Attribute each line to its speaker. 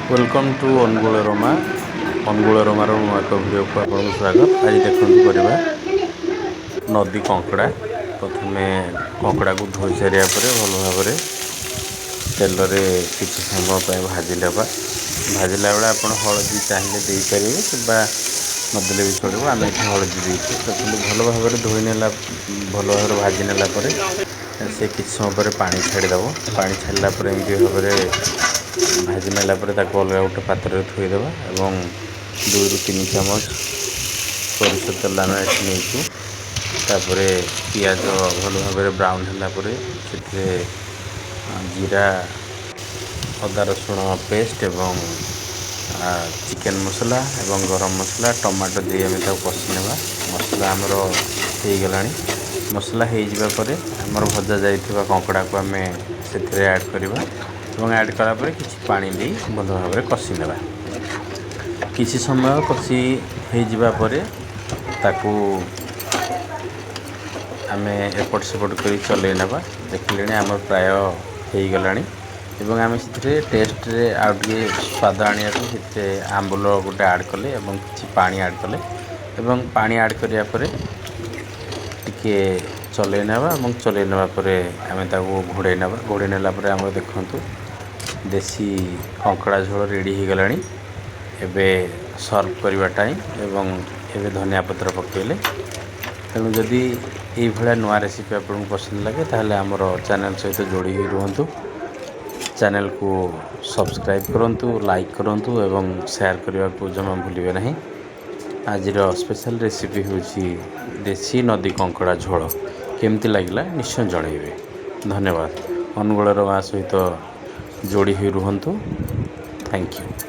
Speaker 1: Welcome to Angul Roma एक video को आपको स्वागत। आज देखते करवा नदी कंकड़ा। प्रथम कंकड़ा को धोई सारा भल भाव तेल किसी समय भाजिले भाजिला बेले आप हलदी चाहिए देपारे कि नदेले भी चलो। आम ये हलदी देते भल भाव धोई नेला भल भाव भाजी नेला से किसी समय पर पानी छाड़देव। पानी छाड़ा एमती भाव भाजी नेला अलग गोटे पात्र में थोईदेवा और 2 ରୁ 3 ଚାମଚ सोरिष तेल आम नहीं तापर पियाज भल भाव ब्राउन है जीरा अदा रसुण पेस्ट एवं चिकेन मसला एवं गरम मसला टमाटो दे आम कषि नेबा। मसला आमर हो गला। मसला हो आमर भजा जाइथिबा कंकड़ा को आम से ऐड करवा और ऐड कलापर कि पानी दे भल भाव कषि नेबा। किसी समय कषि हो ताकू आम एपट सेपट कर चल नेबा। देखिले आम प्राय हो गला एवं आम से टेस्ट आगे स्वाद आने आंबुल गोटे ऐड कले कि पानी ऐड कले पानी ऐड करापर टिके चल नेबा चल नेबा आम घोड़े नेबा। घोड़े नेला आम देखु देसी कंकड़ा झोल रेडी हो गला। एबे सर्व करवा टाइम एवं एबे धनिया पत्र पकेले। तेणु जदि ये भाया नुआ रेसिपी आपको पसंद लगे ताहले आमर चैनल सहित जोड़ी ही रुहतु। चैनल को सब्सक्राइब करूँ, लाइक करूँ एवं शेयर करने को जमा भूलिए नहीं। आज स्पेशल रेसिपी हूँ देसी नदी कंकड़ा झोल। केमती लगिला निश्चय जनइबे। धन्यवाद। अनुगुल रोमा सहित जोड़ी ही रुहतु। Thank you.